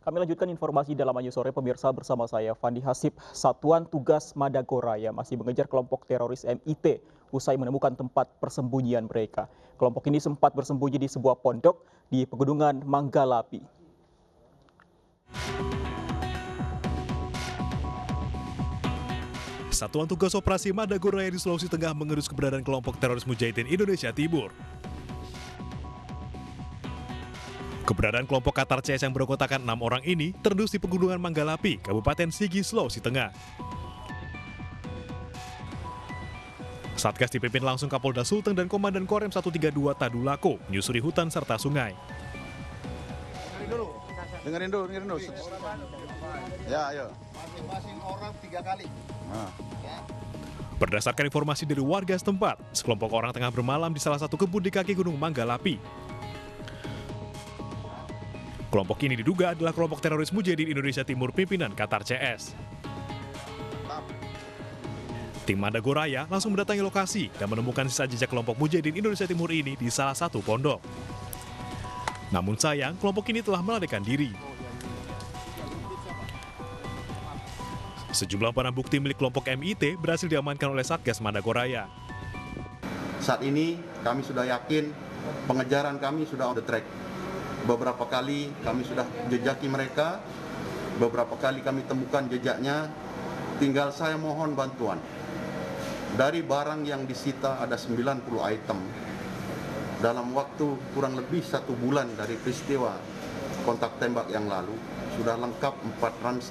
Kami lanjutkan informasi dalam Anju Sore pemirsa bersama saya Fandi Hasib. Satuan Tugas Madagoraya masih mengejar kelompok teroris MIT usai menemukan tempat persembunyian mereka. Kelompok ini sempat bersembunyi di sebuah pondok di Pegunungan Manggalapi. Satuan Tugas Operasi Madagoraya di Sulawesi Tengah mengerus keberadaan kelompok teroris Mujahidin Indonesia Timur. Keberadaan kelompok Qatar CS yang beranggotakan 6 orang ini terendus di Pegunungan Manggalapi, Kabupaten Sigi, Sulawesi Tengah. Satgas dipimpin langsung Kapolda Sulteng dan Komandan Korem 132 Tadulako menyusuri hutan serta sungai. Dengerin dulu. Ya, ayo. Masing-masing orang 3 kali. Berdasarkan informasi dari warga setempat, sekelompok orang tengah bermalam di salah satu kebun di kaki Gunung Manggalapi. Kelompok ini diduga adalah kelompok teroris Mujahidin Indonesia Timur pimpinan Qatar CS. Tim Madagoraya langsung mendatangi lokasi dan menemukan sisa jejak kelompok Mujahidin Indonesia Timur ini di salah satu pondok. Namun sayang, kelompok ini telah melarikan diri. Sejumlah barang bukti milik kelompok MIT berhasil diamankan oleh Satgas Madagoraya. Saat ini kami sudah yakin pengejaran kami sudah on the track. Beberapa kali kami sudah jejaki mereka, beberapa kali kami temukan jejaknya, tinggal saya mohon bantuan. Dari barang yang disita ada 90 item. Dalam waktu kurang lebih 1 bulan dari peristiwa kontak tembak yang lalu, sudah lengkap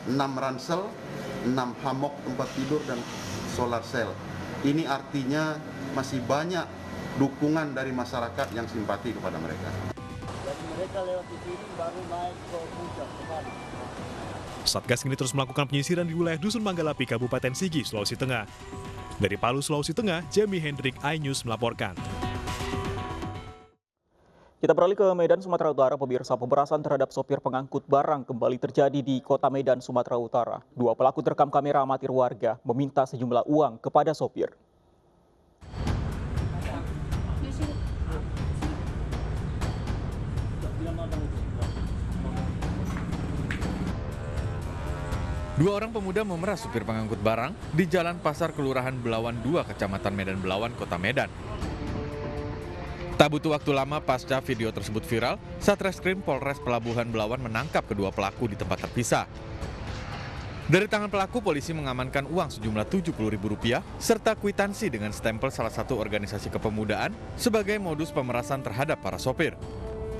6 ransel, 6 hammock tempat tidur dan solar cell. Ini artinya masih banyak dukungan dari masyarakat yang simpati kepada mereka. Mereka lewat di sini baru naik ke puncak kembali. Satgas kini terus melakukan penyisiran di wilayah Dusun Manggalapi, Kabupaten Sigi, Sulawesi Tengah. Dari Palu, Sulawesi Tengah, Jamie Hendrik, iNews melaporkan. Kita beralih ke Medan, Sumatera Utara, pemirsa. Pemerasan terhadap sopir pengangkut barang kembali terjadi di kota Medan, Sumatera Utara. 2 pelaku terekam kamera amatir warga meminta sejumlah uang kepada sopir. Dua orang pemuda memeras supir pengangkut barang di Jalan Pasar Kelurahan Belawan 2, Kecamatan Medan Belawan, Kota Medan. Tak butuh waktu lama pasca video tersebut viral, Satreskrim Polres Pelabuhan Belawan menangkap kedua pelaku di tempat terpisah. Dari tangan pelaku, polisi mengamankan uang sejumlah Rp70.000 serta kwitansi dengan stempel salah satu organisasi kepemudaan sebagai modus pemerasan terhadap para sopir.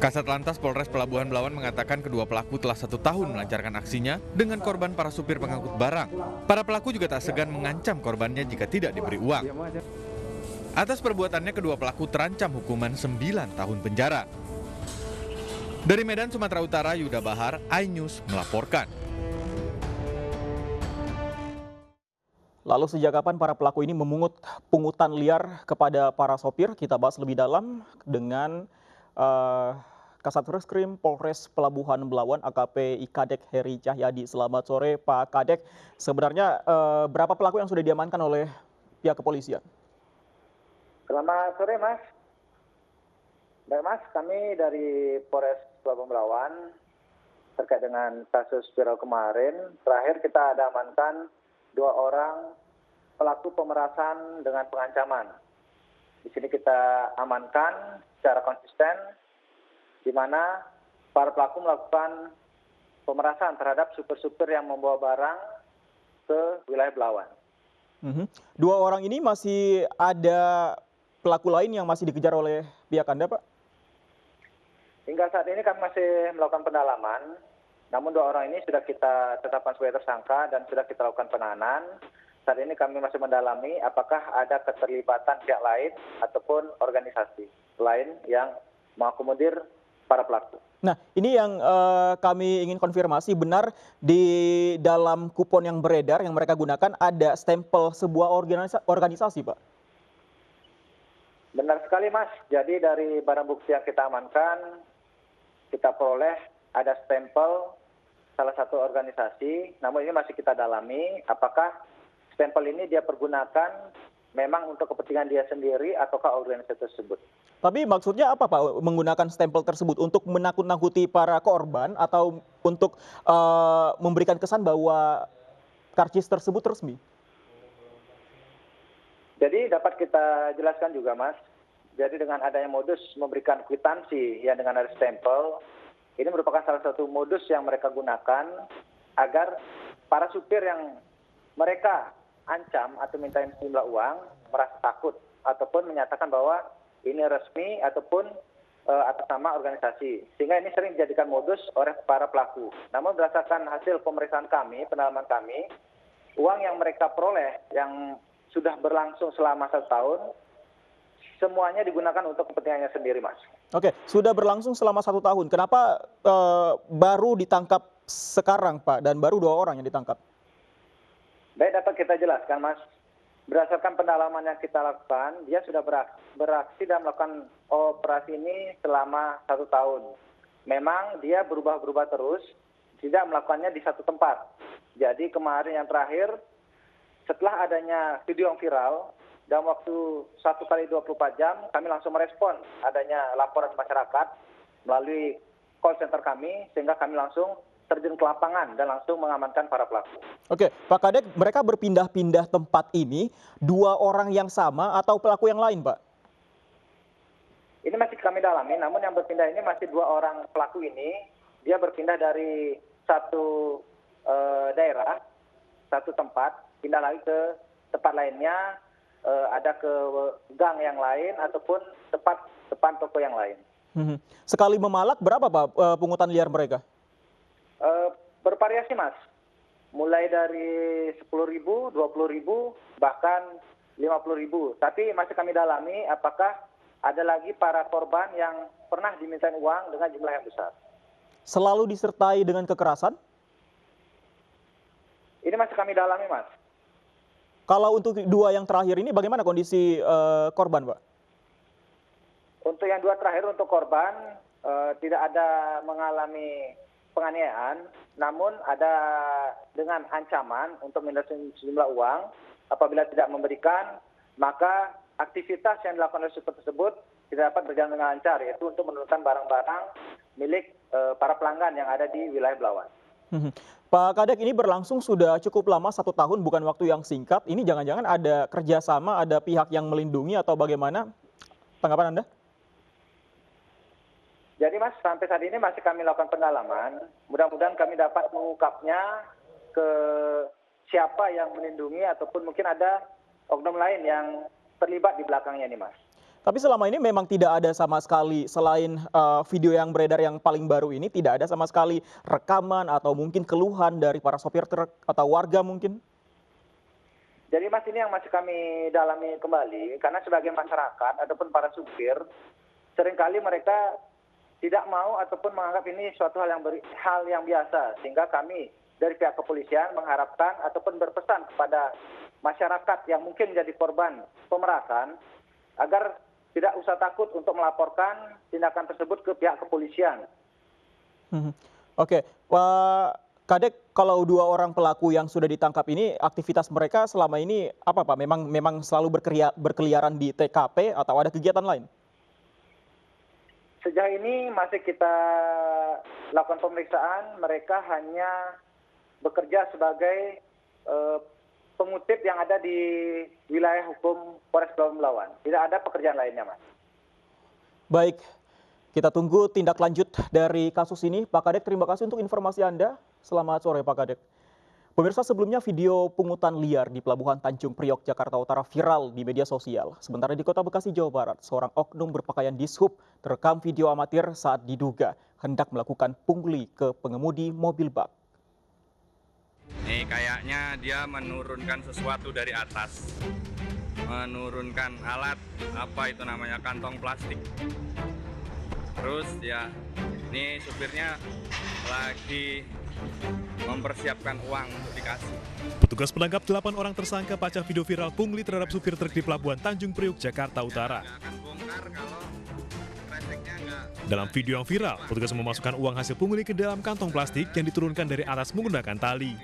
Kasat Lantas Polres Pelabuhan Belawan mengatakan kedua pelaku telah 1 tahun melancarkan aksinya dengan korban para supir pengangkut barang. Para pelaku juga tak segan mengancam korbannya jika tidak diberi uang. Atas perbuatannya, kedua pelaku terancam hukuman 9 tahun penjara. Dari Medan, Sumatera Utara, Yuda Bahar, iNews melaporkan. Lalu sejak kapan para pelaku ini memungut pungutan liar kepada para sopir? Kita bahas lebih dalam dengan Kasat Reskrim Polres Pelabuhan Belawan AKP Kadek Heri Cahyadi. Selamat sore Pak Kadek. Sebenarnya berapa pelaku yang sudah diamankan oleh pihak kepolisian? Selamat sore Mas. Baik Mas, kami dari Polres Pelabuhan Belawan terkait dengan kasus viral kemarin, terakhir kita ada amankan 2 orang pelaku pemerasan dengan pengancaman. Di sini kita amankan secara konsisten, di mana para pelaku melakukan pemerasan terhadap supir-supir yang membawa barang ke wilayah Belawan. 2 orang ini masih ada pelaku lain yang masih dikejar oleh pihak Anda, Pak? Hingga saat ini kami masih melakukan pendalaman, namun 2 orang ini sudah kita tetapkan sebagai tersangka dan sudah kita lakukan penahanan. Saat ini kami masih mendalami apakah ada keterlibatan pihak lain ataupun organisasi lain yang mengakomodir para pelaku. Nah, ini yang kami ingin konfirmasi, benar di dalam kupon yang beredar yang mereka gunakan ada stempel sebuah organisasi, Pak? Benar sekali Mas, jadi dari barang bukti yang kita amankan, kita peroleh ada stempel salah satu organisasi, namun ini masih kita dalami apakah stempel ini dia pergunakan memang untuk kepentingan dia sendiri ataukah organisasi tersebut. Tapi maksudnya apa Pak menggunakan stempel tersebut untuk menakut-nakuti para korban atau untuk memberikan kesan bahwa karcis tersebut resmi? Jadi dapat kita jelaskan juga Mas, jadi dengan adanya modus memberikan kwitansi yang dengan ada stempel, ini merupakan salah satu modus yang mereka gunakan agar para supir yang mereka ancam atau minta sejumlah uang merasa takut ataupun menyatakan bahwa ini resmi ataupun atas nama organisasi. Sehingga ini sering dijadikan modus oleh para pelaku. Namun berdasarkan hasil pemeriksaan kami, pendalaman kami, uang yang mereka peroleh yang sudah berlangsung selama 1 tahun, semuanya digunakan untuk kepentingannya sendiri, Mas. Oke, sudah berlangsung selama 1 tahun. Kenapa baru ditangkap sekarang, Pak? Dan baru 2 orang yang ditangkap? Baik, dapat kita jelaskan, Mas. Berdasarkan pendalaman yang kita lakukan, dia sudah beraksi dan melakukan operasi ini selama 1 tahun. Memang dia berubah-ubah terus, tidak melakukannya di satu tempat. Jadi kemarin yang terakhir, setelah adanya video yang viral, dalam waktu 1x24 jam, kami langsung merespon adanya laporan masyarakat melalui call center kami, sehingga kami langsung terjun ke lapangan dan langsung mengamankan para pelaku. Oke, Pak Kadek, mereka berpindah-pindah tempat ini, 2 orang yang sama atau pelaku yang lain, Pak? Ini masih kami dalami, namun yang berpindah ini masih 2 orang pelaku ini. Dia berpindah dari satu daerah, satu tempat, pindah lagi ke tempat lainnya, ada ke gang yang lain ataupun depan toko yang lain. Sekali memalak berapa Pak pungutan liar mereka? Bervariasi Mas, mulai dari 10.000, 20.000, bahkan 50.000. Tapi masih kami dalami apakah ada lagi para korban yang pernah dimintain uang dengan jumlah yang besar. Selalu disertai dengan kekerasan? Ini masih kami dalami Mas. Kalau untuk 2 yang terakhir ini bagaimana kondisi korban, Pak? Untuk yang 2 terakhir untuk korban tidak ada mengalami penganiayaan, namun ada dengan ancaman untuk minta sejumlah uang. Apabila tidak memberikan, maka aktivitas yang dilakukan oleh supir tersebut tidak dapat berjalan dengan lancar, yaitu untuk menurunkan barang-barang milik para pelanggan yang ada di wilayah Belawan. Pak Kadek, ini berlangsung sudah cukup lama, 1 tahun, bukan waktu yang singkat. Ini jangan-jangan ada kerjasama, ada pihak yang melindungi atau bagaimana? Tanggapan Anda? Jadi Mas, sampai saat ini masih kami lakukan pendalaman. Mudah-mudahan kami dapat mengungkapnya ke siapa yang melindungi ataupun mungkin ada oknum lain yang terlibat di belakangnya nih Mas. Tapi selama ini memang tidak ada sama sekali, selain video yang beredar yang paling baru ini, tidak ada sama sekali rekaman atau mungkin keluhan dari para sopir truk atau warga mungkin? Jadi Mas, ini yang masih kami dalami kembali, karena sebagai masyarakat ataupun para supir, seringkali mereka tidak mau ataupun menganggap ini suatu hal yang biasa, sehingga kami dari pihak kepolisian mengharapkan ataupun berpesan kepada masyarakat yang mungkin menjadi korban pemerasan agar tidak usah takut untuk melaporkan tindakan tersebut ke pihak kepolisian. Oke, Pak Kadek, kalau 2 orang pelaku yang sudah ditangkap ini, aktivitas mereka selama ini apa Pak? Memang selalu berkeliaran di TKP atau ada kegiatan lain? Sejauh ini masih kita lakukan pemeriksaan, mereka hanya bekerja sebagai pengutip yang ada di wilayah hukum Polres Belawan. Tidak ada pekerjaan lainnya, Mas. Baik, kita tunggu tindak lanjut dari kasus ini. Pak Kadek, terima kasih untuk informasi Anda. Selamat sore, Pak Kadek. Pemirsa, sebelumnya video pungutan liar di Pelabuhan Tanjung Priok, Jakarta Utara viral di media sosial. Sementara di Kota Bekasi, Jawa Barat, seorang oknum berpakaian dishub terekam video amatir saat diduga hendak melakukan pungli ke pengemudi mobil bak. Nih kayaknya dia menurunkan sesuatu dari atas, menurunkan alat apa itu namanya kantong plastik. Terus ya, ini supirnya lagi mempersiapkan uang untuk dikasih. Petugas menangkap 8 orang tersangka pasca video viral pungli terhadap supir truk di Pelabuhan Tanjung Priok, Jakarta Utara. Dalam video yang viral, petugas memasukkan uang hasil pungli ke dalam kantong plastik yang diturunkan dari atas menggunakan tali.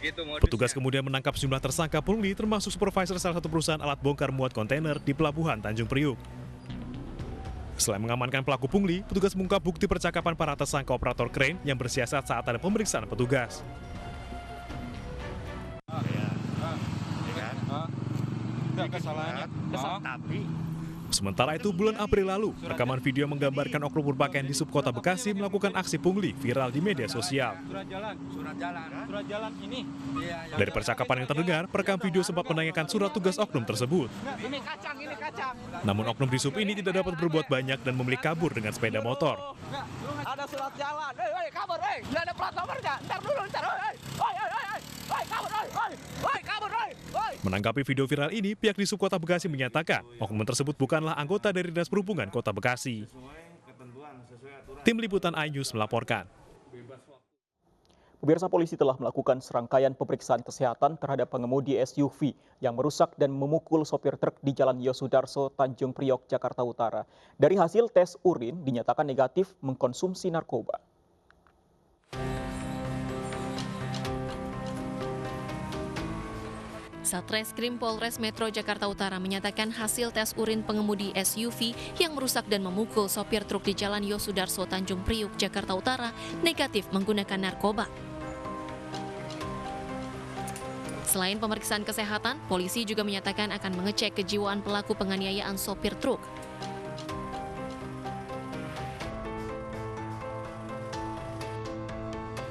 Begitu modusnya. Petugas kemudian menangkap sejumlah tersangka pungli termasuk supervisor salah satu perusahaan alat bongkar muat kontainer di Pelabuhan Tanjung Priuk. Selain mengamankan pelaku pungli, petugas mengungkap bukti percakapan para tersangka operator krain yang bersiasat saat ada pemeriksaan petugas. Sementara itu, bulan April lalu, rekaman video menggambarkan oknum berpakaian di subkota Bekasi melakukan aksi pungli viral di media sosial. Surat jalan ini. Dari percakapan yang terdengar, perekam video sempat menanyakan surat tugas oknum tersebut. Ini kacang. Namun oknum di sub ini tidak dapat berbuat banyak dan memilih kabur dengan sepeda motor. Ada surat jalan. Kabur, nggak ada plat nomornya. Ntar dulu. Kabur. Menanggapi video viral ini, pihak di subkota Bekasi menyatakan oknum tersebut bukanlah anggota dari Dinas Perhubungan Kota Bekasi. Tim Liputan iNews melaporkan. Pemirsa, polisi telah melakukan serangkaian pemeriksaan kesehatan terhadap pengemudi SUV yang merusak dan memukul sopir truk di Jalan Yosudarso, Tanjung Priok, Jakarta Utara. Dari hasil tes urin dinyatakan negatif mengkonsumsi narkoba. Satreskrim Polres Metro Jakarta Utara menyatakan hasil tes urin pengemudi SUV yang merusak dan memukul sopir truk di Jalan Yosudarso, Tanjung Priuk, Jakarta Utara negatif menggunakan narkoba. Selain pemeriksaan kesehatan, polisi juga menyatakan akan mengecek kejiwaan pelaku penganiayaan sopir truk.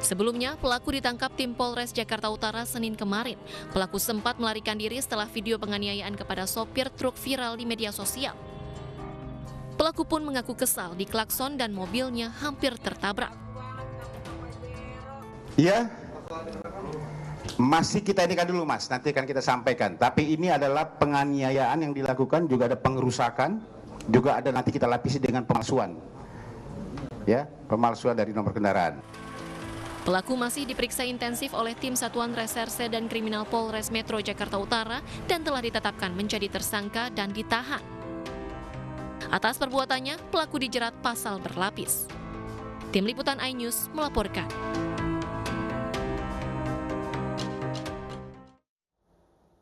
Sebelumnya, pelaku ditangkap tim Polres Jakarta Utara Senin kemarin. Pelaku sempat melarikan diri setelah video penganiayaan kepada sopir truk viral di media sosial. Pelaku pun mengaku kesal diklakson dan mobilnya hampir tertabrak. Iya, masih kita ini kan dulu Mas, nanti akan kita sampaikan. Tapi ini adalah penganiayaan yang dilakukan, juga ada pengerusakan, juga ada nanti kita lapisi dengan pemalsuan. Ya, pemalsuan dari nomor kendaraan. Pelaku masih diperiksa intensif oleh tim Satuan Reserse dan Kriminal Polres Metro Jakarta Utara dan telah ditetapkan menjadi tersangka dan ditahan. Atas perbuatannya, pelaku dijerat pasal berlapis. Tim Liputan iNews melaporkan.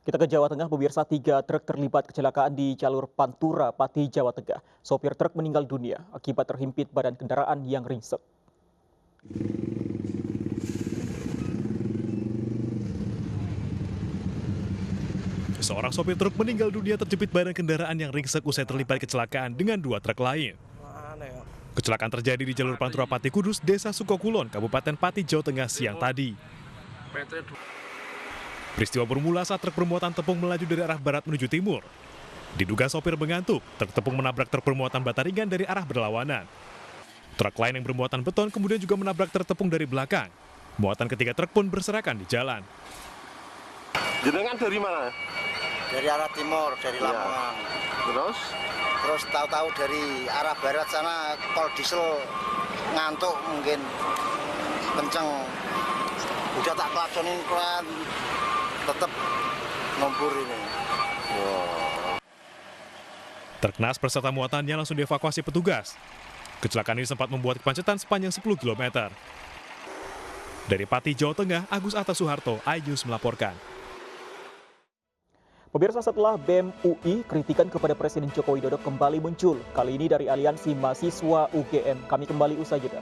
Kita ke Jawa Tengah, pemirsa, 3 truk terlibat kecelakaan di jalur Pantura, Pati, Jawa Tengah. Sopir truk meninggal dunia akibat terhimpit badan kendaraan yang ringsek. Seorang sopir truk meninggal dunia terjepit badan kendaraan yang ringsek usai terlibat kecelakaan dengan 2 truk lain. Kecelakaan terjadi di jalur Pantura Pati Kudus, Desa Sukokulon, Kabupaten Pati, Jawa Tengah siang tadi. Peristiwa bermula saat truk bermuatan tepung melaju dari arah barat menuju timur. Diduga sopir mengantuk, truk tepung menabrak truk bermuatan bata ringan dari arah berlawanan. Truk lain yang bermuatan beton kemudian juga menabrak truk tepung dari belakang. Muatan ketiga truk pun berserakan di jalan. Jenengan dari mana? Dari arah timur, dari Lamongan. Terus tahu-tahu dari arah barat sana kol diesel ngantuk mungkin kenceng. Udah tak klaksonin kan tetap ngompur ini. Truk NAS beserta muatannya langsung dievakuasi petugas. Kecelakaan ini sempat membuat kemacetan sepanjang 10 km. Dari Pati, Jawa Tengah, Agus Atta Suharto, iNews melaporkan. Pemirsa, setelah BEM UI, kritikan kepada Presiden Joko Widodo kembali muncul. Kali ini dari Aliansi Mahasiswa UGM. Kami kembali usai jeda.